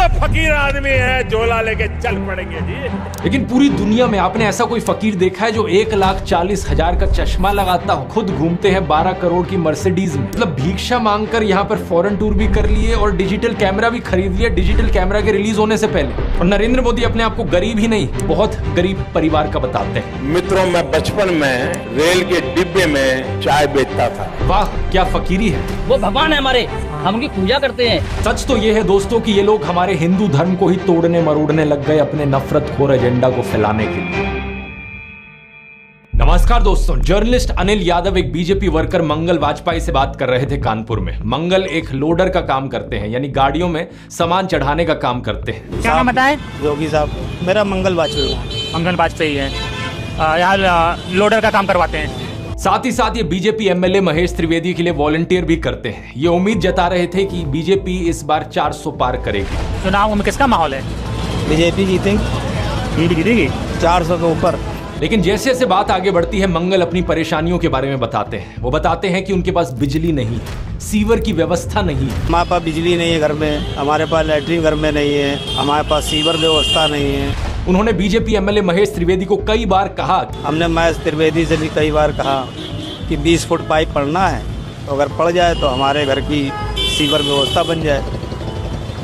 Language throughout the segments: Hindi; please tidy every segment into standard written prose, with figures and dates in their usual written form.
फकीर आदमी है, झोला लेके चल पड़ेंगे जी। लेकिन पूरी दुनिया में आपने ऐसा कोई फकीर देखा है जो 1,40,000 का चश्मा लगाता हो, खुद घूमते हैं 12 करोड़ की मर्सिडीज में, मतलब भिक्षा मांगकर यहाँ पर फॉरेन टूर भी कर लिए और डिजिटल कैमरा भी खरीद लिया डिजिटल कैमरा के रिलीज होने से पहले। और नरेंद्र मोदी अपने आप को गरीब ही नहीं, बहुत गरीब परिवार का बताते हैं। मित्रों, मैं बचपन में रेल के डिब्बे में चाय बेचता था। वाह, क्या फकीरी है। वो भगवान है हमारे, हम उनकी पूजा करते हैं। सच तो ये है दोस्तों कि ये लोग हमारे हिंदू धर्म को ही तोड़ने मरोड़ने लग गए अपने नफरतखोर एजेंडा को फैलाने के लिए। नमस्कार दोस्तों, जर्नलिस्ट अनिल यादव एक बीजेपी वर्कर मंगल वाजपेयी से बात कर रहे थे कानपुर में। मंगल एक लोडर का काम करते हैं, यानी गाड़ियों में सामान चढ़ाने का काम करते हैं। क्या नाम बताए? योगी साहब। मेरा मंगल वाजपेयी है। यहाँ लोडर का काम करवाते हैं। साथ ही साथ ये बीजेपी एमएलए महेश त्रिवेदी के लिए वॉलंटियर भी करते हैं। ये उम्मीद जता रहे थे कि बीजेपी इस बार 400 पार करेगी। चुनाव में किसका माहौल है? बीजेपी जीतेगी 400 के ऊपर। लेकिन जैसे जैसे बात आगे बढ़ती है, मंगल अपनी परेशानियों के बारे में बताते हैं। वो बताते हैं कि उनके पास बिजली नहीं है, सीवर की व्यवस्था नहीं है। हमारे पास बिजली नहीं है घर में, हमारे पास लैट्रिन घर में नहीं है, हमारे पास सीवर व्यवस्था नहीं है। उन्होंने बीजेपी एमएलए महेश त्रिवेदी को कई बार कहा, हमने महेश त्रिवेदी से भी कई बार कहा कि 20 फुट पाइप पड़ना है, तो अगर पड़ जाए तो हमारे घर की सीवर व्यवस्था बन जाए।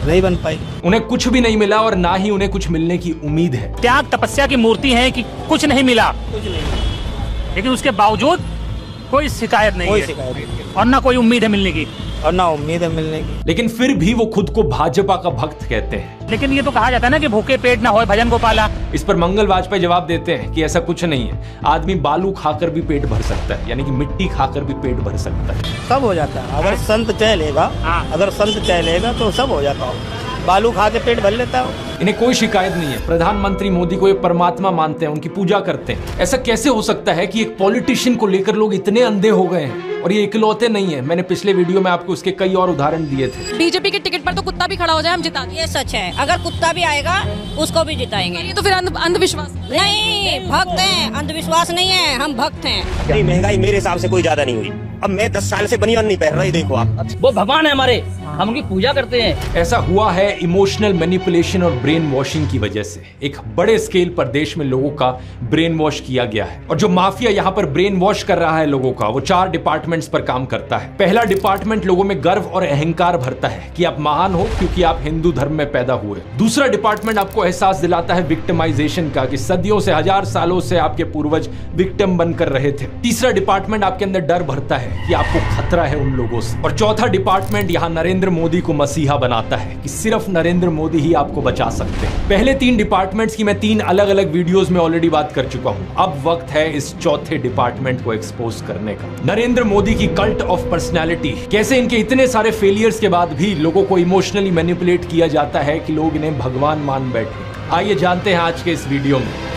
नहीं बन पाई। उन्हें कुछ भी नहीं मिला और ना ही उन्हें कुछ मिलने की उम्मीद है। त्याग तपस्या की मूर्ति है कि कुछ नहीं मिला, लेकिन उसके बावजूद कोई शिकायत नहीं है और ना कोई उम्मीद है मिलने की। लेकिन फिर भी वो खुद को भाजपा का भक्त कहते हैं। लेकिन ये तो कहा जाता है ना कि भूखे पेट ना होए भजन गोपाला। इस पर मंगल वाजपेयी जवाब देते हैं कि ऐसा कुछ नहीं है, आदमी बालू खाकर भी पेट भर सकता है, यानी कि मिट्टी खाकर भी पेट भर सकता है। सब हो जाता है अगर संत चाह लेगा, तो सब हो जाता है। बालू खा के पेट भर लेता है। इन्हें कोई शिकायत नहीं है। प्रधानमंत्री मोदी को ये परमात्मा मानते हैं, उनकी पूजा करते हैं। ऐसा कैसे हो सकता है कि एक पॉलिटिशियन को लेकर लोग इतने अंधे हो गए हैं? और ये इकलौते नहीं है, मैंने पिछले वीडियो में आपको उसके कई और उदाहरण दिए थे। बीजेपी के टिकट पर तो कुत्ता भी खड़ा हो जाए हम जिता देंगे। ये सच है, अगर कुत्ता भी आएगा उसको भी जिताएंगे। ये तो फिर अंधविश्वास नहीं, भक्त हैं, अंधविश्वास नहीं है, हम भक्त हैं। नहीं, महंगाई मेरे हिसाब से कोई ज्यादा नहीं हुई। अब मैं 10 साल से बनियान नहीं पहन रहा, देखो आप। वो भगवान है हमारे, हम उनकी पूजा करते हैं। ऐसा हुआ है इमोशनल मैनिपुलेशन और ब्रेन वॉशिंग की वजह से। एक बड़े स्केल पर देश में लोगों का ब्रेन वॉश किया गया है, और जो माफिया यहाँ पर ब्रेन वॉश कर रहा है लोगों का, वो 4 डिपार्टमेंट्स पर काम करता है। पहला डिपार्टमेंट लोगों में गर्व और अहंकार भरता है कि आप महान हो क्योंकि आप हिंदू धर्म में पैदा हुए। दूसरा डिपार्टमेंट आपको एहसास दिलाता है विक्टिमाइजेशन का, कि सदियों से, 1000 सालों से आपके पूर्वज विक्टिम बनकर रहे थे। तीसरा डिपार्टमेंट आपके अंदर डर भरता है कि आपको खतरा है उन लोगों से। और चौथा डिपार्टमेंट यहाँ नरेंद्र मोदी को मसीहा बनाता है कि सिर्फ नरेंद्र मोदी ही आपको बचा सकते हैं। पहले 3 डिपार्टमेंट्स की मैं 3 अलग अलग वीडियोस में ऑलरेडी बात कर चुका हूं। अब वक्त है इस चौथे डिपार्टमेंट को एक्सपोज करने का। नरेंद्र मोदी की कल्ट ऑफ पर्सनैलिटी, कैसे इनके इतने सारे फेलियर्स के बाद भी लोगों को इमोशनली मैनिपुलेट किया जाता है कि लोग इन्हें भगवान मान बैठे। आइए जानते हैं आज के इस वीडियो में।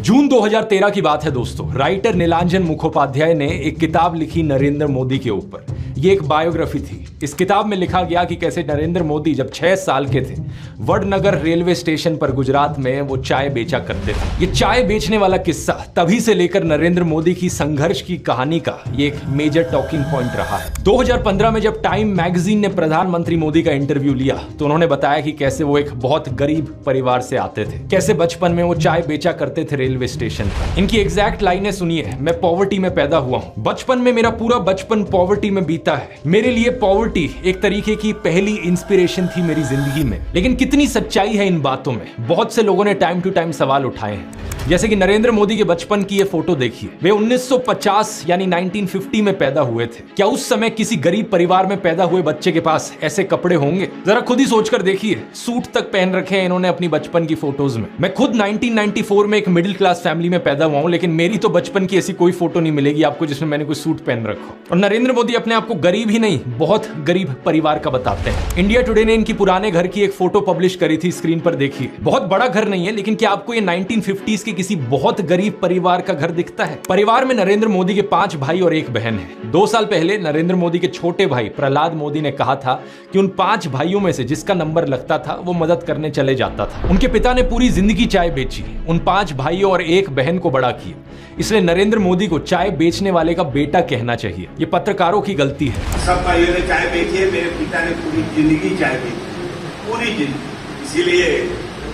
जून 2013 की बात है दोस्तों। राइटर नीलांजन मुखोपाध्याय ने एक किताब लिखी नरेंद्र मोदी के ऊपर। ये एक बायोग्राफी थी। इस किताब में लिखा गया कि कैसे नरेंद्र मोदी जब 6 साल के थे, वडनगर रेलवे स्टेशन पर गुजरात में वो चाय बेचा करते थे। ये चाय बेचने वाला किस्सा तभी से लेकर नरेंद्र मोदी की संघर्ष की कहानी का ये एक मेजर टॉकिंग पॉइंट रहा है। 2015 में जब टाइम मैगजीन ने प्रधानमंत्री मोदी का इंटरव्यू लिया तो उन्होंने बताया कि कैसे वो एक बहुत गरीब परिवार से आते थे, कैसे बचपन में वो चाय बेचा करते थे रेलवे स्टेशन पर। इनकी एग्जैक्ट लाइनें सुनिए। मैं पॉवर्टी में पैदा हुआ हूँ, बचपन में मेरा पूरा बचपन पॉवर्टी में बीता है। मेरे लिए पॉवर्टी एक तरीके की पहली इंस्पिरेशन थी मेरी जिंदगी में। लेकिन कितनी सच्चाई है इन बातों में? बहुत से लोगों ने टाइम टू टाइम सवाल उठाए हैं, जैसे कि नरेंद्र मोदी के बचपन की ये फोटो देखिए। वे 1950 यानी 1950 में पैदा हुए थे। क्या उस समय किसी गरीब परिवार में पैदा हुए बच्चे के पास ऐसे कपड़े होंगे? जरा खुद ही सोचकर देखिए। सूट तक पहन रखे हैं इन्होंने अपनी बचपन की फोटोज में। मैं खुद 1994 में एक मिडिल क्लास फैमिली में पैदा हुआ हूं, लेकिन मेरी तो बचपन की ऐसी कोई फोटो नहीं मिलेगी आपको जिसमें मैंने कोई सूट पहन रखा। और नरेंद्र मोदी अपने आप को गरीब ही नहीं, बहुत गरीब परिवार का बताते हैं। इंडिया टुडे ने इनकी पुराने घर की एक फोटो पब्लिश करी थी, स्क्रीन पर देखिए। बहुत बड़ा घर नहीं है, लेकिन क्या आपको ये 1950s के किसी बहुत गरीब परिवार का घर दिखता है? परिवार में नरेंद्र मोदी के 5 भाई और 1 बहन है। 2 साल पहले नरेंद्र मोदी के छोटे भाई प्रहलाद मोदी ने कहा था कि उन 5 भाइयों में से जिसका नंबर लगता था वो मदद करने चले जाता था। उनके पिता ने पूरी जिंदगी चाय बेची। उन 5 भाइयों और एक बहन को बड़ा किया, इसलिए नरेंद्र मोदी को चाय बेचने वाले का बेटा कहना चाहिए। ये पत्रकारों की गलती है। सब भाइयों ने चाय बेची है, मेरे पिता ने पूरी जिंदगी चाय बेची, पूरी जिंदगी। इसीलिए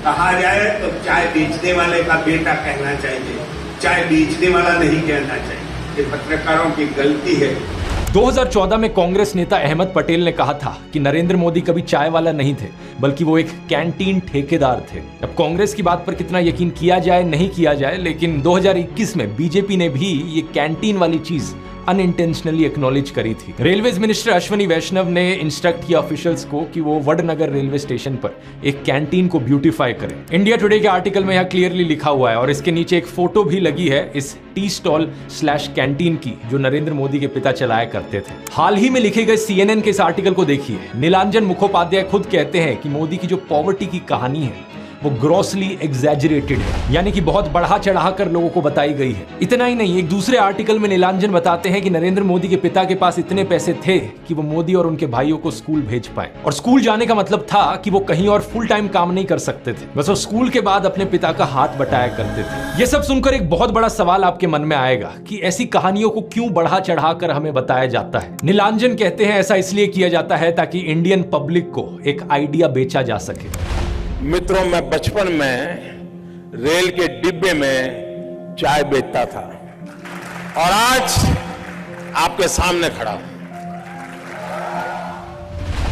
कहा जाए तो चाय बेचने वाले का बेटा कहना चाहिए, चाय बेचने वाला नहीं कहना चाहिए। ये पत्रकारों की गलती है। 2014 में कांग्रेस नेता अहमद पटेल ने कहा था कि नरेंद्र मोदी कभी चाय वाला नहीं थे, बल्कि वो एक कैंटीन ठेकेदार थे। अब कांग्रेस की बात पर कितना यकीन किया जाए नहीं किया जाए, लेकिन 2021 में बीजेपी ने भी ये कैंटीन वाली चीज अनइंटेंशनली एक्नॉलेज करी थी। रेलवेज मिनिस्टर अश्विनी वैष्णव ने इंस्ट्रक्ट किया ऑफिशियल्स को कि वो वडनगर रेलवे स्टेशन पर एक कैंटीन को ब्यूटीफाई करें। इंडिया टुडे के आर्टिकल में यह क्लियरली लिखा हुआ है और इसके नीचे एक फोटो भी लगी है इस टी स्टॉल / कैंटीन की, जो नरेंद्र मोदी के पिता चलाया करते थे। हाल ही में लिखे गए CNN के इस आर्टिकल को देखिए। नीलांजन मुखोपाध्याय खुद कहते हैं कि मोदी की जो पॉवर्टी की कहानी है वो ग्रॉसली एग्जैजरेटेड है, यानी कि बहुत बढ़ा चढ़ा कर लोगों को बताई गई है। इतना ही नहीं, एक दूसरे आर्टिकल में नीलांजन बताते हैं कि नरेंद्र मोदी के पिता के पास इतने पैसे थे कि वो मोदी और उनके भाइयों को स्कूल भेज पाए, और स्कूल जाने का मतलब था कि वो कहीं और फुल टाइम काम नहीं कर सकते थे, बस वो स्कूल के बाद अपने पिता का हाथ बटाया करते थे। ये सब सुनकर एक बहुत बड़ा सवाल आपके मन में आएगा कि ऐसी कहानियों को क्यों बढ़ा चढ़ा कर हमें बताया जाता है। नीलांजन कहते हैं ऐसा इसलिए किया जाता है ताकि इंडियन पब्लिक को एक आइडिया बेचा जा सके। मित्रों, मैं बचपन में रेल के डिब्बे में चाय बेचता था और आज आपके सामने खड़ा हूं।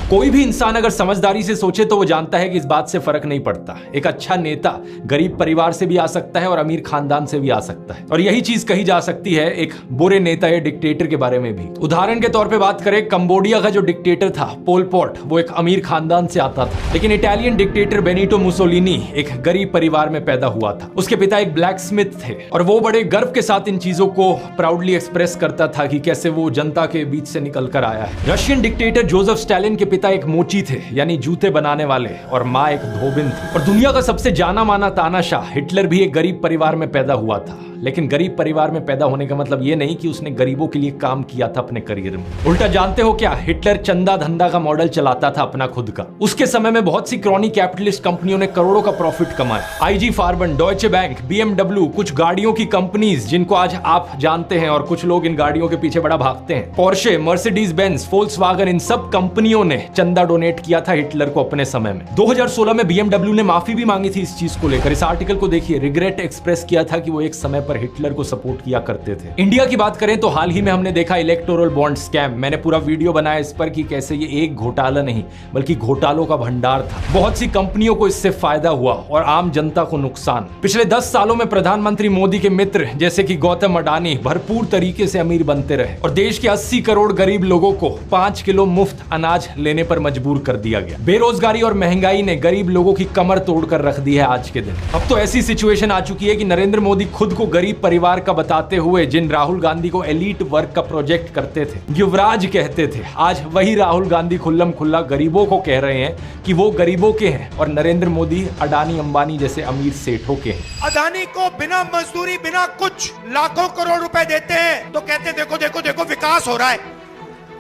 कोई भी इंसान अगर समझदारी से सोचे तो वो जानता है कि इस बात से फर्क नहीं पड़ता। एक अच्छा नेता गरीब परिवार से भी आ सकता है और अमीर खानदान से भी आ सकता है, और यही चीज कही जा सकती है एक बुरे नेता या डिक्टेटर के बारे में भी। उदाहरण के तौर पे बात करें, कंबोडिया का जो डिक्टेटर था पोल पॉट, वो एक अमीर खानदान से आता था, लेकिन इटालियन डिक्टेटर बेनिटो मुसोलिनी एक गरीब परिवार में पैदा हुआ था। उसके पिता एक ब्लैक स्मिथ थे और वो बड़े गर्व के साथ इन चीजों को प्राउडली एक्सप्रेस करता था कि कैसे वो जनता के बीच से निकल कर आया है। रशियन डिक्टेटर जोसेफ स्टालिन के पिता एक मोची थे, यानी जूते बनाने वाले, और माँ एक धोबिन थी। और दुनिया का सबसे जाना माना तानाशाह हिटलर भी एक गरीब परिवार में पैदा हुआ था, लेकिन गरीब परिवार में पैदा होने का मतलब ये नहीं कि उसने गरीबों के लिए काम किया था अपने करियर में। उल्टा जानते हो क्या, हिटलर चंदा धंधा का मॉडल चलाता था अपना खुद का। उसके समय में बहुत सी क्रॉनी कैपिटलिस्ट कंपनियों ने करोड़ों का प्रॉफिट कमाया। IG फार्बन, डॉयचे बैंक, BMW, कुछ गाड़ियों की कंपनीज जिनको आज आप जानते हैं और कुछ लोग इन गाड़ियों के पीछे बड़ा भागते हैं, पोर्शे, मर्सिडीज बेंज, फोल्क्सवागन, इन सब कंपनियों ने चंदा डोनेट किया था हिटलर को अपने समय में। 2016 में BMW ने माफी भी मांगी थी इस चीज को लेकर। इस आर्टिकल को देखिए, रिग्रेट एक्सप्रेस किया था कि वो एक समय पर हिटलर को सपोर्ट किया करते थे। इंडिया की बात करें तो हाल ही में हमने देखा इलेक्टोरल बॉन्ड स्कैम। मैंने पूरा वीडियो बनाया इस पर कि कैसे ये एक घोटाला नहीं बल्कि घोटालों का भंडार था। बहुत सी कंपनियों को इससे फायदा हुआ और आम जनता को नुकसान। पिछले 10 सालों में प्रधानमंत्री मोदी के मित्र जैसे कि गौतम अडानी भरपूर तरीके से अमीर बनते रहे और देश के 80 करोड़ गरीब लोगों को 5 किलो मुफ्त अनाज लेने पर मजबूर कर दिया गया। बेरोजगारी और महंगाई ने गरीब लोगों की कमर तोड़कर रख दी है आज के दिन। अब तो ऐसी सिचुएशन आ चुकी है कि नरेंद्र मोदी खुद को गरीब परिवार का बताते हुए जिन राहुल गांधी को एलीट वर्क का प्रोजेक्ट करते थे, युवराज कहते थे, आज वही राहुल गांधी खुल्लम खुल्ला गरीबों को कह रहे हैं कि वो गरीबों के हैं और नरेंद्र मोदी अडानी अंबानी जैसे अमीर सेठों के हैं। अडानी को बिना मजदूरी बिना कुछ लाखों करोड़ रुपए देते हैं तो कहते देखो देखो देखो विकास हो रहा है।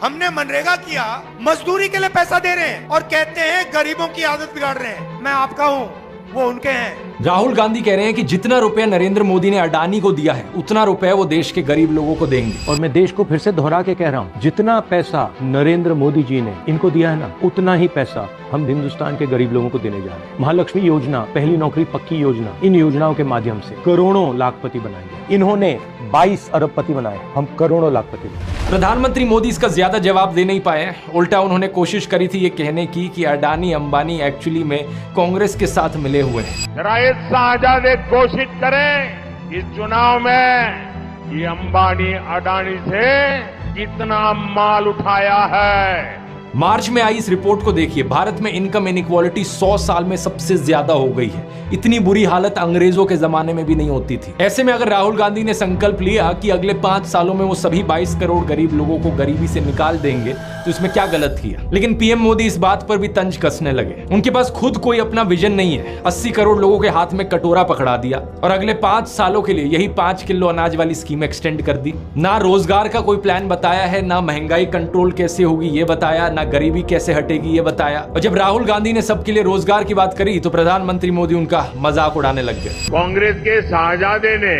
हमने मनरेगा किया, मजदूरी के लिए पैसा दे रहे हैं और कहते हैं गरीबों की आदत बिगाड़ रहे हैं। मैं आपका हूं, वो उनके हैं। राहुल गांधी कह रहे हैं कि जितना रुपया नरेंद्र मोदी ने अडानी को दिया है उतना रुपया वो देश के गरीब लोगों को देंगे। और मैं देश को फिर से दोहरा के कह रहा हूँ, जितना पैसा नरेंद्र मोदी जी ने इनको दिया है ना, उतना ही पैसा हम हिंदुस्तान के गरीब लोगों को देने जा रहे हैं। महालक्ष्मी योजना, पहली नौकरी पक्की योजना, इन योजनाओं के माध्यम से करोड़ों लाखपति बनाएंगे। इन्होंने 22 अरबपति बनाए, हम करोड़ों लाखपति बनाए। प्रधानमंत्री मोदी इसका ज्यादा जवाब दे नहीं पाए। उल्टा उन्होंने कोशिश करी थी ये कहने की कि अडानी अंबानी एक्चुअली में कांग्रेस के साथ मिले हुए हैं। जरा ये साझा घोषित करें इस चुनाव में कि अंबानी अडानी से कितना माल उठाया है। मार्च में आई इस रिपोर्ट को देखिए, भारत में इनकम इनइक्वालिटी 100 साल में सबसे ज्यादा हो गई है। इतनी बुरी हालत अंग्रेजों के जमाने में भी नहीं होती थी। ऐसे में अगर राहुल गांधी ने संकल्प लिया कि अगले 5 सालों में वो सभी 22 करोड़ गरीब लोगों को गरीबी से निकाल देंगे तो इसमें क्या गलत किया। लेकिन पीएम मोदी इस बात पर भी तंज कसने लगे। उनके पास खुद कोई अपना विजन नहीं है। 80 करोड़ लोगों के हाथ में कटोरा पकड़ा दिया और अगले 5 सालों के लिए यही 5 किलो अनाज वाली स्कीम एक्सटेंड कर दी। ना रोजगार का कोई प्लान बताया है, ना महंगाई कंट्रोल कैसे होगी ये बताया, ना गरीबी कैसे हटेगी ये बताया। और जब राहुल गांधी ने सबके लिए रोजगार की बात करी तो प्रधानमंत्री मोदी उनका मजाक उड़ाने लग गए। कांग्रेस के शाहजादे ने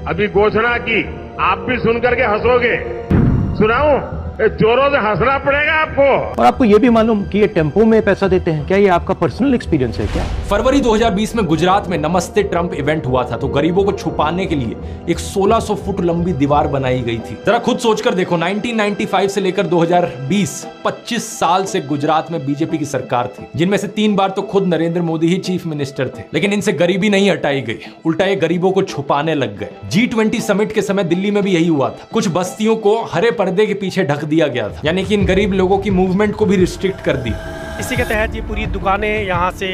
अभी घोषणा की, आप भी सुन करके हंसोगे। सुनाऊं? जोरों से हंसना पड़ेगा आपको। और आपको ये भी मालूम कि ये टेम्पो में पैसा देते हैं, क्या ये आपका पर्सनल एक्सपीरियंस है क्या? फरवरी 2020 में गुजरात में नमस्ते ट्रंप इवेंट हुआ था तो गरीबों को छुपाने के लिए एक 1600 फुट लंबी दीवार बनाई गई थी। जरा खुद सोचकर देखो, 1995 से लेकर 2020 25 साल से गुजरात में बीजेपी की सरकार थी, जिनमें से 3 बार तो खुद नरेंद्र मोदी ही चीफ मिनिस्टर थे, लेकिन इनसे गरीबी नहीं हटाई गई, उल्टा ये गरीबों को छुपाने लग गए। G20 समिट के समय दिल्ली में भी यही हुआ था। कुछ बस्तियों को हरे पर्दे के पीछे ढक दिया गया था, यानी कि इन गरीब लोगों की मूवमेंट को भी रिस्ट्रिक्ट कर दी। इसी के तहत ये पूरी दुकानें यहाँ से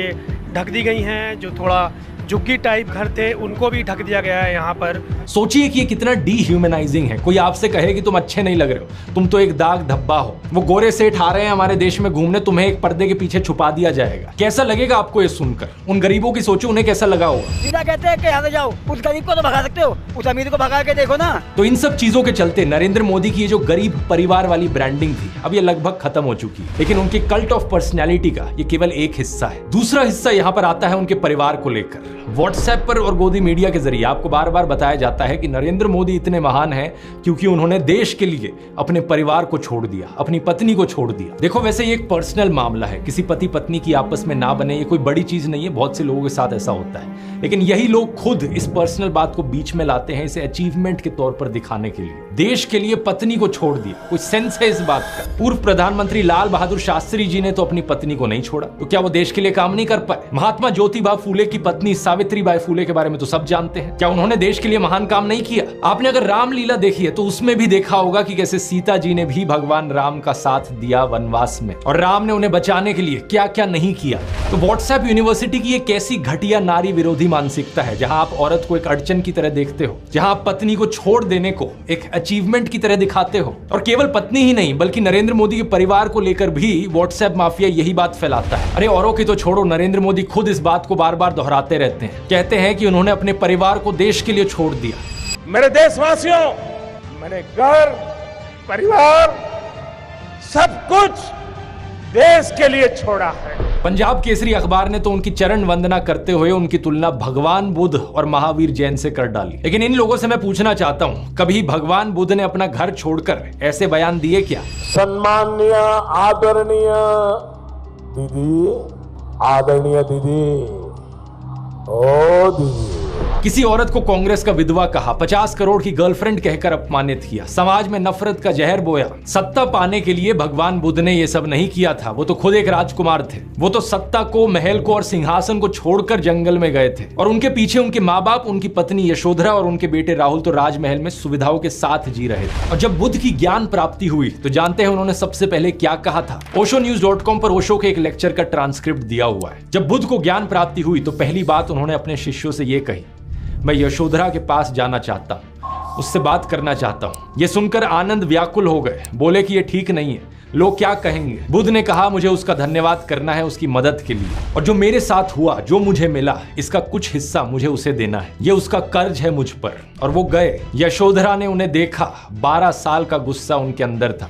ढक दी गई हैं। जो थोड़ा झुग्गी टाइप घर थे उनको भी ढक दिया गया है यहाँ पर। सोचिए कि ये कितना डीह्यूमनाइजिंग है। कोई आपसे कहे कि तुम अच्छे नहीं लग रहे हो, तुम तो एक दाग धब्बा हो, वो गोरे सेठ आ रहे हैं हमारे देश में घूमने, तुम्हें एक पर्दे के पीछे छुपा दिया जाएगा। कैसा लगेगा आपको ये सुनकर? उन गरीबों की सोचो, उन्हें कैसा लगा होगा। सीधा कहते हैं कि यहाँ से जाओ, उस गरीब को तो भगा सकते हो, उस अमीर को भगा के देखो ना। तो इन सब चीजों के चलते नरेंद्र मोदी की ये जो गरीब परिवार वाली ब्रांडिंग थी, अब ये लगभग खत्म हो चुकी है। लेकिन उनके कल्ट ऑफ पर्सनैलिटी का ये केवल एक हिस्सा है। दूसरा हिस्सा यहाँ पर आता है उनके परिवार को लेकर। व्हाट्सएप पर और गोदी मीडिया के जरिए आपको बार बार बताया जाता है कि नरेंद्र मोदी इतने महान हैं क्योंकि उन्होंने देश के लिए अपने परिवार को छोड़ दिया, अपनी पत्नी को छोड़ दिया। देखो, वैसे ये एक पर्सनल मामला है, किसी पति पत्नी की आपस में ना बने, ये कोई बड़ी चीज नहीं है, बहुत से लोगों के साथ ऐसा होता है। लेकिन यही लोग खुद इस पर्सनल बात को बीच में लाते हैं, इसे अचीवमेंट के तौर पर दिखाने के लिए। देश के लिए पत्नी को छोड़ दिया, कुछ सेंस है इस बात का? पूर्व प्रधानमंत्री लाल बहादुर शास्त्री जी ने तो अपनी पत्नी को नहीं छोड़ा, तो क्या वो देश के लिए काम नहीं कर पाए? महात्मा ज्योतिबा फूले की पत्नी सावित्रीबाई फूले के बारे में तो सब जानते हैं, क्या उन्होंने देश के लिए महान काम नहीं किया? आपने अगर रामलीला देखी है तो उसमें भी देखा होगा कि कैसे सीता जी ने भी भगवान राम का साथ दिया वनवास में, और राम ने उन्हें बचाने के लिए क्या क्या नहीं किया। तो व्हाट्सएप यूनिवर्सिटी की एक ऐसी घटिया नारी विरोधी मानसिकता है जहां आप औरत को एक अड़चन की तरह देखते हो, जहां आप पत्नी को छोड़ देने को एक अचीवमेंट की तरह दिखाते हो। और केवल पत्नी ही नहीं बल्कि नरेंद्र मोदी के परिवार को लेकर भी व्हाट्सएप माफिया यही बात फैलाता है। अरे औरों की तो छोड़ो, नरेंद्र मोदी खुद इस बात को बार बार दोहराते रहते हैं, कहते हैं कि उन्होंने अपने परिवार को देश के लिए छोड़ दिया। मेरे देशवासियों, मैंने घर, परिवार, सब कुछ देश के लिए छोड़ा है। पंजाब केसरी अखबार ने तो उनकी चरण वंदना करते हुए उनकी तुलना भगवान बुद्ध और महावीर जैन से कर डाली। लेकिन इन लोगों से मैं पूछना चाहता हूं, कभी भगवान बुद्ध ने अपना घर छोड़कर ऐसे बयान दिए क्या? सम्माननीय आदरणीय दीदी, आदरणीय दीदी, ओ दीदी। किसी औरत को कांग्रेस का विधवा कहा, 50 करोड़ की गर्लफ्रेंड कहकर अपमानित किया, समाज में नफरत का जहर बोया। सत्ता पाने के लिए भगवान बुद्ध ने ये सब नहीं किया था, वो तो खुद एक राजकुमार थे। वो तो सत्ता को, महल को और सिंहासन को छोड़कर जंगल में गए थे, और उनके पीछे उनके माँ बाप, उनकी पत्नी यशोधरा और उनके बेटे राहुल तो राजमहल में सुविधाओं के साथ जी रहे थे। और जब बुद्ध की ज्ञान प्राप्ति हुई तो जानते हैं उन्होंने सबसे पहले क्या कहा था? oshonews.com पर ओशो के एक लेक्चर का ट्रांसक्रिप्ट दिया हुआ है। जब बुद्ध को ज्ञान प्राप्ति हुई तो पहली बात उन्होंने अपने शिष्यों से ये कही, मैं यशोधरा के पास जाना चाहता हूं, उससे बात करना चाहता हूं। ये सुनकर आनंद व्याकुल हो गए, बोले कि ये ठीक नहीं है, लोग क्या कहेंगे? बुद्ध ने कहा, मुझे उसका धन्यवाद करना है उसकी मदद के लिए, और जो मेरे साथ हुआ, जो मुझे मिला, इसका कुछ हिस्सा मुझे उसे देना है, ये उसका कर्ज है मुझ पर। और वो गए। यशोधरा ने उन्हें देखा, 12 साल का गुस्सा उनके अंदर था।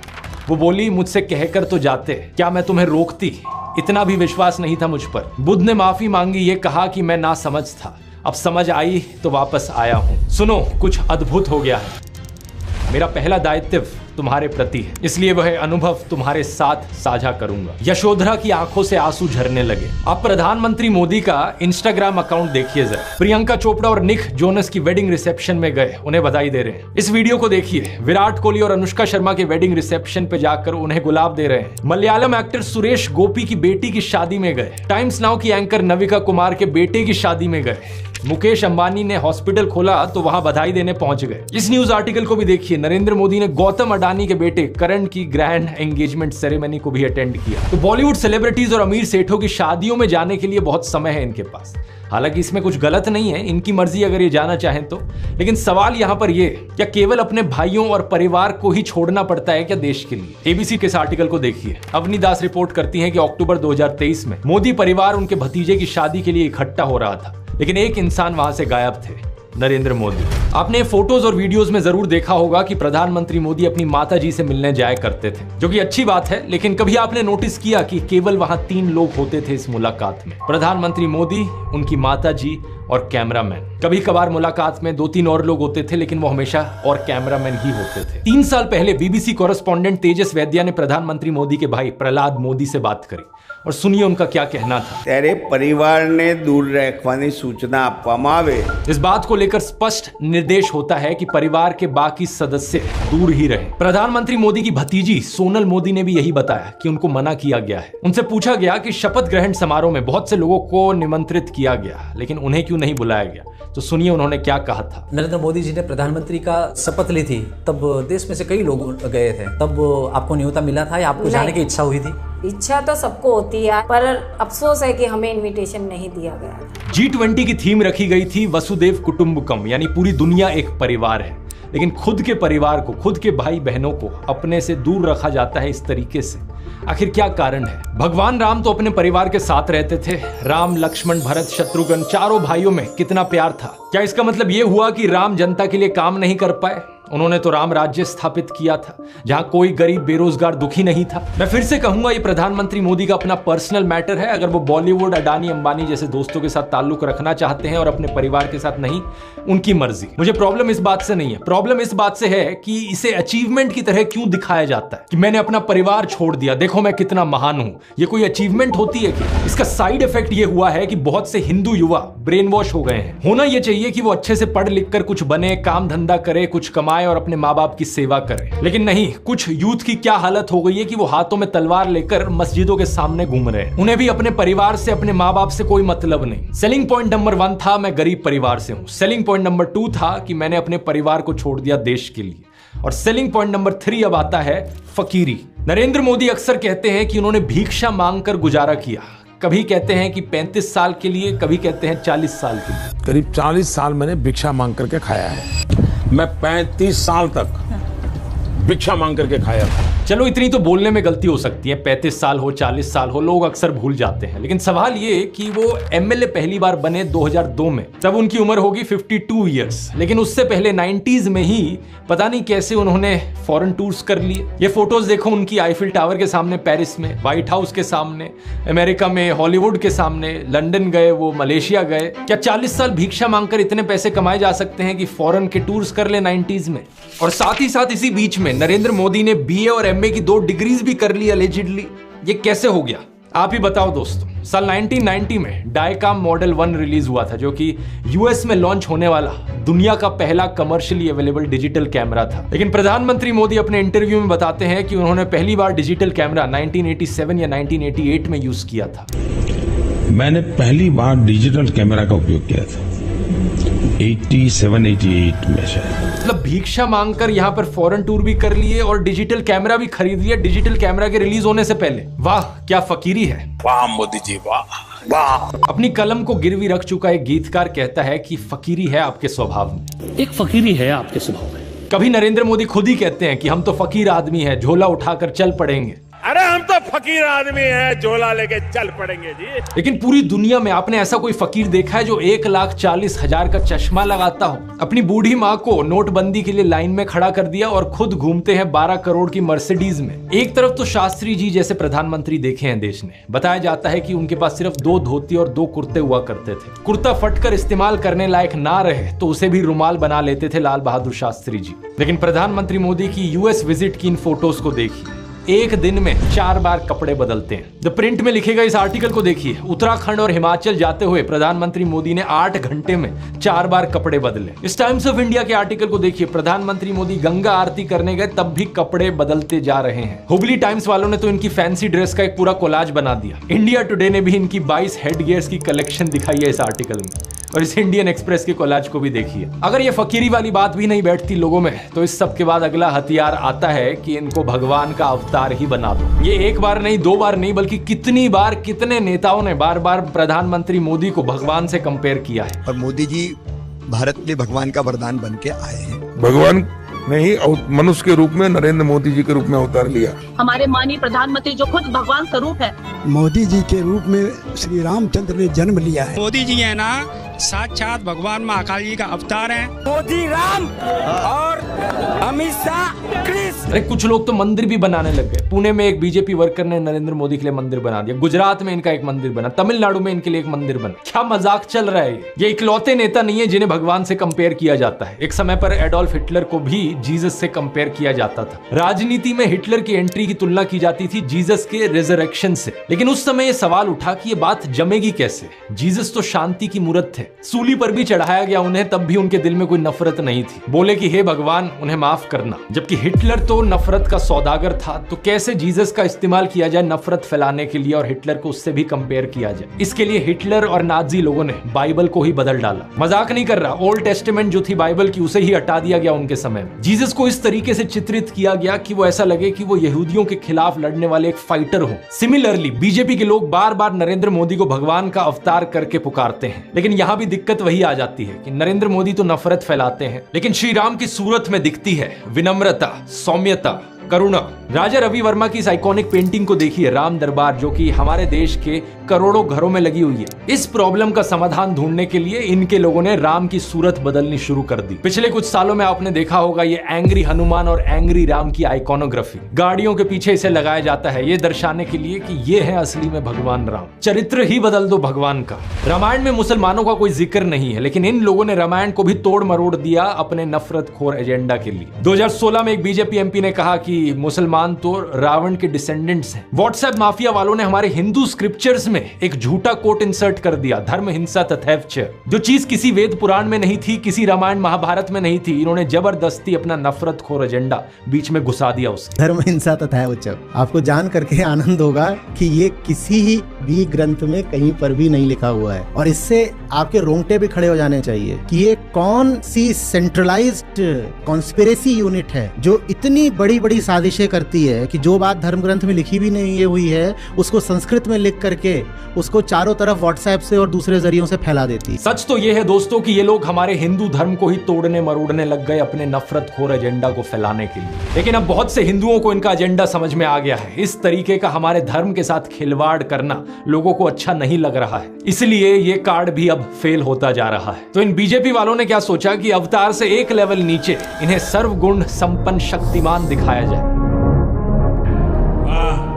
वो बोली, मुझसे कहकर तो जाते, क्या मैं तुम्हें रोकती? इतना भी विश्वास नहीं था मुझ पर। बुद्ध ने माफी मांगी, ये कहा कि मैं नासमझ था, अब समझ आई तो वापस आया हूं। सुनो, कुछ अद्भुत हो गया है। मेरा पहला दायित्व तुम्हारे प्रति है, इसलिए वह अनुभव तुम्हारे साथ साझा करूंगा। यशोधरा की आंखों से आंसू झरने लगे। आप प्रधानमंत्री मोदी का इंस्टाग्राम अकाउंट देखिए जरा। प्रियंका चोपड़ा और निक जोनस की वेडिंग रिसेप्शन में गए, उन्हें बधाई दे रहे हैं। इस वीडियो को देखिए, विराट कोहली और अनुष्का शर्मा के वेडिंग रिसेप्शन पे जाकर उन्हें गुलाब दे रहे हैं। मलयालम एक्टर सुरेश गोपी की बेटी की शादी में गए। टाइम्स नाउ की एंकर नविका कुमार के बेटे की शादी में गए। मुकेश अंबानी ने हॉस्पिटल खोला तो वहां बधाई देने पहुंच गए। इस न्यूज आर्टिकल को भी देखिए, नरेंद्र मोदी ने गौतम अडानी के बेटे करण की ग्रैंड एंगेजमेंट सेरेमनी को भी अटेंड किया। तो बॉलीवुड सेलिब्रिटीज और अमीर सेठों की शादियों में जाने के लिए बहुत समय है इनके पास। हालांकि इसमें कुछ गलत नहीं है, इनकी मर्जी अगर ये जाना चाहें तो। लेकिन सवाल यहाँ पर ये, क्या केवल अपने भाइयों और परिवार को ही छोड़ना पड़ता है क्या देश के लिए? एबीसी के इस आर्टिकल को देखिए। अवनी दास रिपोर्ट करती हैं कि अक्टूबर 2023 में मोदी परिवार उनके भतीजे की शादी के लिए इकट्ठा हो रहा था, लेकिन एक इंसान वहां से गायब थे। नरेंद्र मोदी। आपने फोटोज और वीडियोस में जरूर देखा होगा कि प्रधानमंत्री मोदी अपनी माताजी से मिलने जाया करते थे, जो कि अच्छी बात है, लेकिन कभी आपने नोटिस किया कि केवल वहां 3 लोग होते थे इस मुलाकात में? प्रधानमंत्री मोदी, उनकी माताजी और कैमरामैन। कभी कभार मुलाकात में 2-3 और लोग होते थे, लेकिन वो हमेशा और कैमरामैन ही होते थे। 3 साल पहले बीबीसी कॉरेस्पॉन्डेंट तेजस वैद्या ने प्रधानमंत्री मोदी के भाई प्रहलाद मोदी से बात करी और सुनिए उनका क्या कहना था। तेरे परिवार ने दूर रखवानी सूचना आपवामां आवे। इस बात को लेकर स्पष्ट निर्देश होता है कि परिवार के बाकी सदस्य दूर ही रहे। प्रधानमंत्री मोदी की भतीजी सोनल मोदी ने भी यही बताया कि उनको मना किया गया है। उनसे पूछा गया कि शपथ ग्रहण समारोह में बहुत से लोगों को निमंत्रित किया गया, लेकिन उन्हें क्यों नहीं बुलाया गया? तो सुनिए उन्होंने क्या कहा था। नरेंद्र मोदी जी ने प्रधानमंत्री का शपथ ली थी, तब देश में से कई लोग गए थे, तब आपको न्योता मिला था या आपको जाने की इच्छा हुई थी? इच्छा तो सबको होती है, पर अफसोस है कि हमें इनविटेशन नहीं दिया गया। G20 की थीम रखी गई थी वसुदेव कुटुंबकम, यानी पूरी दुनिया एक परिवार है, लेकिन खुद के परिवार को, खुद के भाई बहनों को अपने से दूर रखा जाता है इस तरीके से। आखिर क्या कारण है? भगवान राम तो अपने परिवार के साथ रहते थे। राम, लक्ष्मण, भरत, शत्रुघ्न, चारों भाइयों में कितना प्यार था। क्या इसका मतलब यह हुआ कि राम जनता के लिए काम नहीं कर पाए? उन्होंने तो राम राज्य स्थापित किया था, जहां कोई गरीब, बेरोजगार, दुखी नहीं था। मैं फिर से कहूंगा, ये प्रधानमंत्री मोदी का अपना पर्सनल मैटर है। अगर वो बॉलीवुड, अडानी, अंबानी जैसे दोस्तों के साथ ताल्लुक रखना चाहते हैं और अपने परिवार के साथ नहीं, उनकी मर्जी। मुझे प्रॉब्लम इस बात से नहीं है, प्रॉब्लम इस बात से है कि इसे अचीवमेंट की तरह क्यों दिखाया जाता है कि मैंने अपना परिवार छोड़ दिया, देखो मैं कितना महान हूं। ये कोई अचीवमेंट होती है कि? इसका साइड इफेक्ट ये हुआ है कि बहुत से हिंदू युवा ब्रेन वॉश हो गए हैं। होना ये चाहिए कि वो अच्छे से पढ़ लिख कर कुछ बने, काम धंधा करे, कुछ कमाए और अपने माँ बाप की सेवा करें, लेकिन नहीं। कुछ यूथ की क्या हालत हो गई है कि वो हाथों में तलवार लेकर मस्जिदों के सामने घूम रहे हैं। उन्हें भी अपने परिवार से, अपने माँ बाप से कोई मतलब नहीं। सेलिंग पॉइंट नंबर 1 था मैं गरीब परिवार से हूं। सेलिंग पॉइंट नंबर 2 था कि मैंने अपने परिवार को छोड़ दिया देश के लिए। और सेलिंग पॉइंट नंबर 3 अब आता है फकीरी। नरेंद्र मोदी अक्सर कहते हैं कि उन्होंने भिक्षा मांगकर गुजारा किया। कभी कहते हैं कि 35 साल के लिए, कभी कहते हैं 40 साल के लिए। करीब 40 साल मैंने भिक्षा मांग करके खाया है। मैं 35 साल तक भिक्षा मांग करके खाया। चलो इतनी तो बोलने में गलती हो सकती है, 35 साल हो, 40 साल हो, लोग अक्सर भूल जाते हैं। लेकिन सवाल ये कि वो एमएलए पहली बार बने 2002 में, तब उनकी उम्र होगी 52 इयर्स। लेकिन उससे पहले 90s में ही पता नहीं कैसे उन्होंने फॉरेन टूर्स कर लिए। ये फोटोज देखो उनकी, आईफिल टावर के सामने पेरिस में, व्हाइट हाउस के सामने अमेरिका में, हॉलीवुड के सामने, लंदन गए, वो मलेशिया गए। क्या 40 साल भिक्षा मांगकर इतने पैसे कमाए जा सकते हैं कि फॉरेन के टूर्स कर ले 90s में? और साथ ही साथ इसी बीच में नरेंद्र मोदी ने बीए और एमए की 2 डिग्रीज भी कर ली अलेजिडली। ये कैसे हो गया? आप ही बताओ दोस्तों। साल 1990 में डायकाम मॉडल 1 रिलीज हुआ था, जो कि यूएस में लॉन्च होने वाला दुनिया का पहला कमर्शियली अवेलेबल डिजिटल कैमरा था। लेकिन प्रधानमंत्री मोदी अपने इंटरव्यू में बताते हैं कि उन्होंने पहली बार डिजिटल कैमरा 1987 या 1988 में यूज किया था। मैंने पहली बार डिजिटल कैमरा का उपयोग किया था 87-88 में शायद। मतलब भिक्षा मांगकर यहाँ पर फॉरेन टूर भी कर लिए और डिजिटल कैमरा भी खरीद लिया डिजिटल कैमरा के रिलीज होने से पहले। वाह क्या फकीरी है। वाह मोदी जी, वाह वाह। अपनी कलम को गिरवी रख चुका एक गीतकार कहता है कि फकीरी है आपके स्वभाव में। एक फकीरी है आपके स्वभाव में। कभी नरेंद्र मोदी खुद ही कहते हैं कि हम तो फकीर आदमी हैं, झोला उठाकर चल पड़ेंगे। अरे हम तो फकीर आदमी हैं, झोला लेके चल पड़ेंगे जी। लेकिन पूरी दुनिया में आपने ऐसा कोई फकीर देखा है जो 1,40,000 का चश्मा लगाता हो, अपनी बूढ़ी माँ को नोटबंदी के लिए लाइन में खड़ा कर दिया और खुद घूमते हैं 12 करोड़ की मर्सिडीज में? एक तरफ तो शास्त्री जी जैसे प्रधानमंत्री देखे हैं देश ने। बताया जाता है कि उनके पास सिर्फ 2 धोती और 2 कुर्ते हुआ करते थे। कुर्ता फटकर इस्तेमाल करने लायक ना रहे तो उसे भी रुमाल बना लेते थे लाल बहादुर शास्त्री जी। लेकिन प्रधानमंत्री मोदी की यूएस विजिट की इन फोटोज को देखिए, एक दिन में 4 बार कपड़े बदलते हैं। द प्रिंट में लिखे गए इस आर्टिकल को देखिए। उत्तराखंड और हिमाचल जाते हुए प्रधानमंत्री मोदी ने 8 घंटे में 4 बार कपड़े बदले। इस टाइम्स ऑफ इंडिया के आर्टिकल को देखिए। प्रधानमंत्री मोदी गंगा आरती करने गए तब भी कपड़े बदलते जा रहे हैं। हुबली टाइम्स वालों ने तो इनकी फैंसी ड्रेस का एक पूरा कोलाज बना दिया। इंडिया टुडे ने भी इनकी 22 हेड गियर्स की कलेक्शन दिखाई है इस आर्टिकल में। और इस इंडियन एक्सप्रेस के कोलाज को भी देखिए। अगर ये फकीरी वाली बात भी नहीं बैठती लोगों में, तो इस सब के बाद अगला हथियार आता है कि इनको भगवान का अवतार ही बना दो। ये एक बार नहीं, 2 बार नहीं, बल्कि कितनी बार कितने नेताओं ने बार बार प्रधानमंत्री मोदी को भगवान से कंपेयर किया है। और मोदी जी भारत के लिए भगवान का वरदान बन के आए हैं। भगवान नहीं, मनुष्य के रूप में नरेंद्र मोदी जी के रूप में अवतार लिया। हमारे माननीय प्रधानमंत्री जो खुद भगवान स्वरूप है, मोदी जी के रूप में श्री रामचंद्र ने जन्म लिया है। मोदी जी है ना, साक्षात भगवान महाकाल जी का अवतार है। मोदी राम और अमित शाह कृष्ण। अरे कुछ लोग तो मंदिर भी बनाने लग गए। पुणे में एक बीजेपी वर्कर ने नरेंद्र मोदी के लिए मंदिर बना दिया, गुजरात में इनका एक मंदिर बना, तमिलनाडु में इनके लिए एक मंदिर बना। क्या मजाक चल रहा है ये इकलौते नेता नहीं है जिन्हें भगवान से कंपेयर किया जाता है। एक समय पर एडोल्फ हिटलर को भी जीसस से कंपेयर किया जाता था। राजनीति में हिटलर की एंट्री की तुलना की जाती थी जीसस के रिजरेक्शन से। लेकिन उस समय यह सवाल उठा कि ये बात जमेगी कैसे। जीसस तो शांति की मूर्त थे, सूली पर भी चढ़ाया गया उन्हें, तब भी उनके दिल में कोई नफरत नहीं थी। बोले कि हे भगवान उन्हें माफ करना। जबकि हिटलर तो नफरत का सौदागर था, तो कैसे जीसस का इस्तेमाल किया जाए नफरत फैलाने के लिए और हिटलर को उससे भी कंपेयर किया जाए। इसके लिए हिटलर और नाजी लोगों ने बाइबल को ही बदल डाला। मजाक नहीं कर रहा, ओल्ड टेस्टामेंट जो थी बाइबल की उसे ही हटा दिया गया उनके समय में। जीसस को इस तरीके से चित्रित किया गया कि वो ऐसा लगे कि वो यहूदियों के खिलाफ लड़ने वाले एक फाइटर हो। सिमिलरली बीजेपी के लोग बार बार नरेंद्र मोदी को भगवान का अवतार करके पुकारते हैं। लेकिन यहां भी दिक्कत वही आ जाती है कि नरेंद्र मोदी तो नफरत फैलाते हैं, लेकिन श्री राम की सूरत में दिखती है विनम्रता, सौम्यता, करुणा। राजा रवि वर्मा की इस आइकॉनिक पेंटिंग को देखिए, राम दरबार, जो कि हमारे देश के करोड़ों घरों में लगी हुई है। इस प्रॉब्लम का समाधान ढूंढने के लिए इनके लोगों ने राम की सूरत बदलनी शुरू कर दी। पिछले कुछ सालों में आपने देखा होगा ये एंग्री हनुमान और एंग्री राम की आइकॉनोग्राफी गाड़ियों के पीछे इसे लगाया जाता है, ये दर्शाने के लिए कि ये है असली में भगवान राम। चरित्र ही बदल दो भगवान का। रामायण में मुसलमानों का कोई जिक्र नहीं है, लेकिन इन लोगों ने रामायण को भी तोड़ मरोड़ दिया अपने नफरतखोर एजेंडा के लिए। 2016 में एक बीजेपी एमपी ने कहा कि मुसलमान तो रावण के डिसेंडेंट्स हैं। व्हाट्सएप माफिया वालों ने हमारे हिंदू स्क्रिप्चर्स में एक झूठा कोट इंसर्ट कर दिया, धर्म हिंसा तथैव च। जो चीज किसी वेद पुराण में नहीं थी, किसी रामायण महाभारत में नहीं थी, इन्होंने जबरदस्ती अपना नफरतखोर एजेंडा बीच में घुसा दिया उसके। धर्म हिंसा तथैव च, आपको जान करके आनंद होगा कि ये किसी भी ग्रंथ में कहीं पर भी नहीं लिखा हुआ है। और इससे आपके रोंगटे भी खड़े हो जाने चाहिए कि ये कौन सी सेंट्रलाइज्ड कॉन्स्पिरेसी यूनिट है जो इतनी बड़ी बड़ी साजिशें करती है कि जो बात धर्म ग्रंथ में लिखी भी नहीं हुई है उसको संस्कृत में लिख करके उसको चारों तरफ व्हाट्सएप से और दूसरे जरियों से फैला देती। सच तो यह है दोस्तों कि ये लोग हमारे हिंदू धर्म को ही तोड़ने मरोड़ने लग गए अपने नफरतखोर एजेंडा को फैलाने के लिए। लेकिन अब बहुत से हिंदुओं को इनका एजेंडा समझ में आ गया है। इस तरीके का हमारे धर्म के साथ खिलवाड़ करना लोगों को अच्छा नहीं लग रहा है, इसलिए ये कार्ड भी अब फेल होता जा रहा है। तो इन बीजेपी वालों ने क्या सोचा कि अवतार से एक लेवल नीचे इन्हें सर्वगुण संपन्न शक्तिमान दिखाया जाए।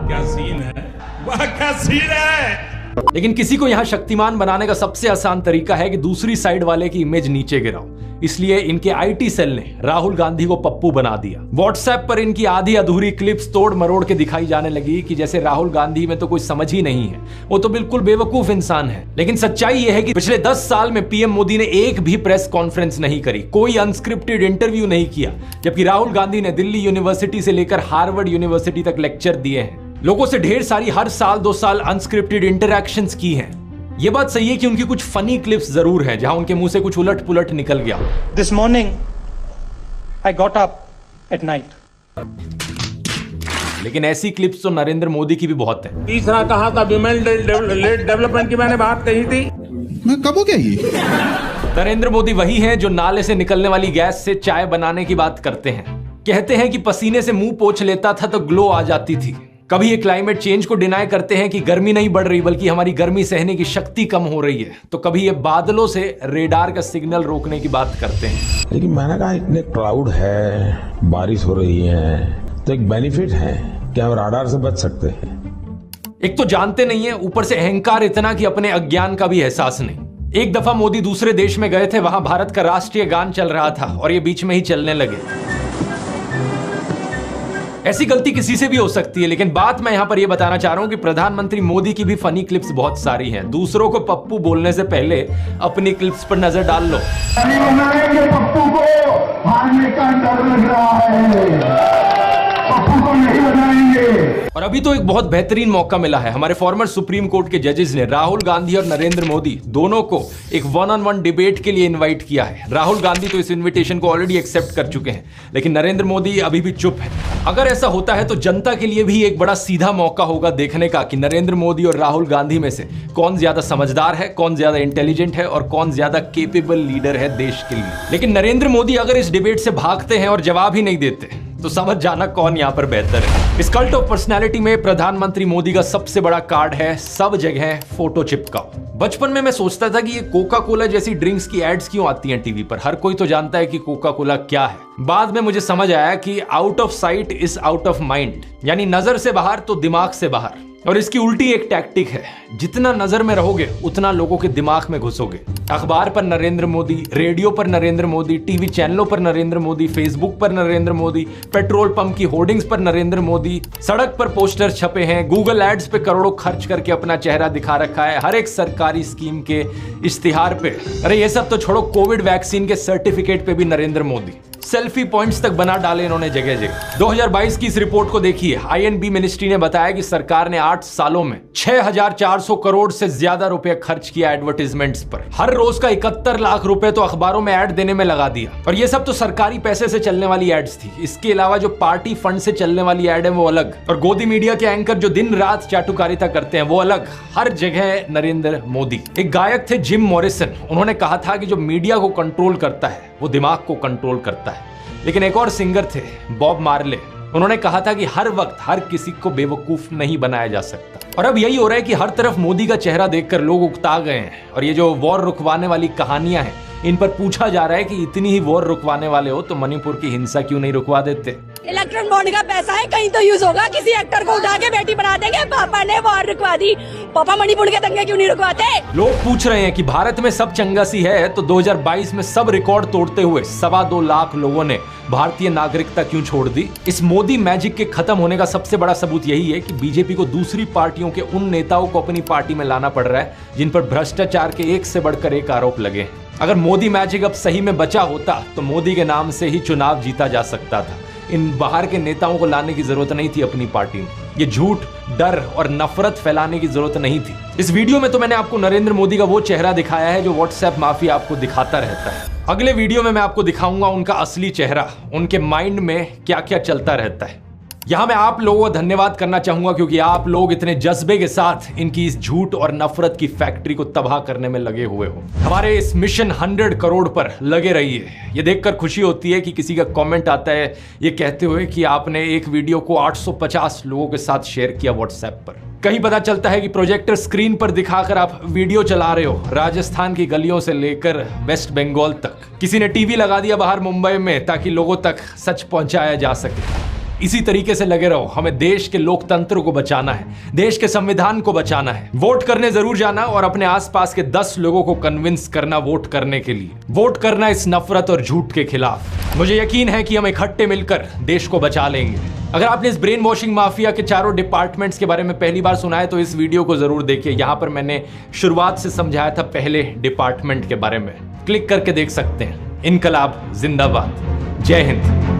क्या सीन है, वाह क्या सीन है। लेकिन किसी को यहां शक्तिमान बनाने का सबसे आसान तरीका है कि दूसरी साइड वाले की इमेज नीचे गिराओ। इसलिए इनके आईटी सेल ने राहुल गांधी को पप्पू बना दिया। व्हाट्सएप पर इनकी आधी अधूरी क्लिप्स तोड़ मरोड़ के दिखाई जाने लगी कि जैसे राहुल गांधी में तो कोई समझ ही नहीं है, वो तो बिल्कुल बेवकूफ इंसान है। लेकिन सच्चाई यह है कि पिछले 10 साल में पीएम मोदी ने एक भी प्रेस कॉन्फ्रेंस नहीं करी, कोई अनस्क्रिप्टेड इंटरव्यू नहीं किया, जबकि राहुल गांधी ने दिल्ली यूनिवर्सिटी से लेकर हार्वर्ड यूनिवर्सिटी तक लेक्चर दिए हैं। लोगों से ढेर सारी हर साल 2 साल अनस्क्रिप्टेड इंटरैक्शंस की हैं। ये बात सही है कि उनकी कुछ फनी क्लिप्स जरूर हैं जहां उनके मुंह से कुछ उलट पुलट निकल गया। This morning, I got up at night. लेकिन ऐसी क्लिप्स तो नरेंद्र मोदी की भी बहुत है। तीसरा कहा था विमेन डेवलपमेंट की मैंने बात कही थी, मैं कब हो गया ये। नरेंद्र मोदी वही हैं जो नाले से निकलने वाली गैस से चाय बनाने की बात करते हैं। कहते हैं कि पसीने से मुंह पोंछ लेता था तो ग्लो आ जाती थी। कभी ये क्लाइमेट चेंज को डिनाई करते हैं कि गर्मी नहीं बढ़ रही बल्कि हमारी गर्मी सहने की शक्ति कम हो रही है, तो कभी ये बादलों से रेडार का सिग्नल रोकने की बात करते हैं। लेकिन मैंने कहा इतने क्लाउड है, बारिश हो रही है, तो एक बेनिफिट है कि हम राडार से बच सकते हैं। एक तो जानते नहीं है, ऊपर से अहंकार इतना कि अपने अज्ञान का भी एहसास नहीं। एक दफा मोदी दूसरे देश में गए थे, वहां भारत का राष्ट्रीय गान चल रहा था और ये बीच में ही चलने लगे। ऐसी गलती किसी से भी हो सकती है, लेकिन बात मैं यहां पर यह बताना चाह रहा हूं कि प्रधानमंत्री मोदी की भी फनी क्लिप्स बहुत सारी हैं। दूसरों को पप्पू बोलने से पहले अपनी क्लिप्स पर नजर डाल लो। पप्पू को हारने का डर लग रहा है, पप्पू को नहीं बनाएंगे। और अभी तो एक बहुत बेहतरीन मौका मिला है। हमारे फॉर्मर सुप्रीम कोर्ट के जजेस ने राहुल गांधी और नरेंद्र मोदी दोनों को एक 1-on-1 डिबेट के लिए इनवाइट किया है। राहुल गांधी तो इस इनविटेशन को ऑलरेडी एक्सेप्ट कर चुके हैं, लेकिन नरेंद्र मोदी अभी भी चुप है। अगर ऐसा होता है तो जनता के लिए भी एक बड़ा सीधा मौका होगा देखने का कि नरेंद्र मोदी और राहुल गांधी में से कौन ज्यादा समझदार है, कौन ज्यादा इंटेलिजेंट है और कौन ज्यादा केपेबल लीडर है देश के लिए। लेकिन नरेंद्र मोदी अगर इस डिबेट से भागते हैं और जवाब ही नहीं देते तो समझ जाना कौन यहां पर बेहतर है। इस कल्ट ऑफ पर्सनैलिटी में प्रधानमंत्री मोदी का सबसे बड़ा कार्ड है सब जगह फोटो चिपकाओ। बचपन में मैं सोचता था कि ये कोका कोला जैसी ड्रिंक्स की एड्स क्यों आती हैं टीवी पर, हर कोई तो जानता है कि कोका कोला क्या है। बाद में मुझे समझ आया कि out of site is out of mind, यानी नजर से बाहर तो दिमाग से बाहर। और इसकी उल्टी एक टैक्टिक है, जितना नजर में रहोगे उतना लोगों के दिमाग में घुसोगे। अखबार पर नरेंद्र मोदी, रेडियो पर नरेंद्र मोदी, टीवी चैनलों पर नरेंद्र मोदी, फेसबुक पर नरेंद्र मोदी, पेट्रोल पंप की होर्डिंग्स पर नरेंद्र मोदी, सड़क पर पोस्टर छपे हैं, गूगल एड्स पे करोड़ों खर्च करके अपना चेहरा दिखा रखा है, हर एक सरकारी स्कीम के इश्तिहार पे। अरे ये सब तो छोड़ो, कोविड वैक्सीन के सर्टिफिकेट पे भी नरेंद्र मोदी। सेल्फी पॉइंट्स तक बना डाले इन्होंने जगह जगह। 2022 की इस रिपोर्ट को देखिए। आईएनबी मिनिस्ट्री ने बताया कि सरकार ने 8 सालों में 6400 करोड़ से ज्यादा रुपए खर्च किया एडवर्टाइजमेंट्स पर। हर रोज का 71 लाख रुपए तो अखबारों में ऐड देने में लगा दिया। और ये सब तो सरकारी पैसे से चलने वाली एड्स थी। इसके अलावा जो पार्टी फंड से चलने वाली एड है वो अलग, और गोदी मीडिया के एंकर जो दिन रात चाटुकारिता करते हैं वो अलग। हर जगह नरेंद्र मोदी। एक गायक थे जिम मॉरिसन, उन्होंने कहा था कि जो मीडिया को कंट्रोल करता है वो दिमाग को कंट्रोल करता है। लेकिन एक और सिंगर थे बॉब मार्ले, उन्होंने कहा था कि हर वक्त हर किसी को बेवकूफ नहीं बनाया जा सकता। और अब यही हो रहा है कि हर तरफ मोदी का चेहरा देखकर लोग उकता गए हैं। और ये जो वॉर रुकवाने वाली कहानियां हैं, इन पर पूछा जा रहा है कि इतनी ही वॉर रुकवाने वाले हो तो मणिपुर की हिंसा क्यों नहीं रुकवा देते। इलेक्ट्रॉन बॉन्ड का पैसा है, कहीं तो यूज होगा। किसी एक्टर को उठा के बेटी बना देंगे, पापा ने वॉर रुकवा दी, पापा मणिपुर के दंगे क्यों नहीं रुकवाते। लोग पूछ रहे हैं कि भारत में सब चंगा सी है तो 2022 में सब रिकॉर्ड तोड़ते हुए 2.25 लाख लोगों ने भारतीय नागरिकता क्यों छोड़ दी। इस मोदी मैजिक के खत्म होने का सबसे बड़ा सबूत यही है कि बीजेपी को दूसरी पार्टियों के उन नेताओं को अपनी पार्टी में लाना पड़ रहा है जिन पर भ्रष्टाचार के एक से बढ़कर एक आरोप लगे। अगर मोदी मैजिक अब सही में बचा होता तो मोदी के नाम से ही चुनाव जीता जा सकता था। इन बाहर के नेताओं को लाने की जरूरत नहीं थी अपनी पार्टी में। ये झूठ, डर और नफरत फैलाने की जरूरत नहीं थी। इस वीडियो में तो मैंने आपको नरेंद्र मोदी का वो चेहरा दिखाया है जो व्हाट्सएप माफिया आपको दिखाता रहता है। अगले वीडियो में मैं आपको दिखाऊंगा उनका असली चेहरा, उनके माइंड में क्या क्या चलता रहता है। यहां मैं आप लोगों को धन्यवाद करना चाहूंगा क्योंकि आप लोग इतने जज्बे के साथ इनकी इस झूठ और नफरत की फैक्ट्री को तबाह करने में लगे हुए हो। हमारे इस मिशन 100 करोड़ पर लगे रहिए। ये देखकर खुशी होती है कि किसी का कमेंट आता है ये कहते हुए कि आपने एक वीडियो को 850 लोगों के साथ शेयर किया व्हाट्सएप पर। कहीं पता चलता है कि प्रोजेक्टर स्क्रीन पर दिखाकर आप वीडियो चला रहे हो राजस्थान की गलियों से लेकर वेस्ट बंगाल तक। किसी ने टीवी लगा दिया बाहर मुंबई में ताकि लोगों तक सच पहुंचाया जा सके। इसी तरीके से लगे रहो। हमें देश के लोकतंत्र को बचाना है, देश के संविधान को बचाना है। वोट करने जरूर जाना और अपने आसपास के 10 लोगों को कन्विंस करना वोट करने के लिए। वोट करना इस नफरत और झूठ के खिलाफ। मुझे यकीन है कि हम इकट्ठे मिलकर देश को बचा लेंगे। अगर आपने इस ब्रेन वॉशिंग माफिया के चारों डिपार्टमेंट्स के बारे में पहली बार सुना है तो इस वीडियो को जरूर देखिए। यहां पर मैंने शुरुआत से समझाया था पहले डिपार्टमेंट के बारे में, क्लिक करके देख सकते हैं। इनकलाब जिंदाबाद। जय हिंद।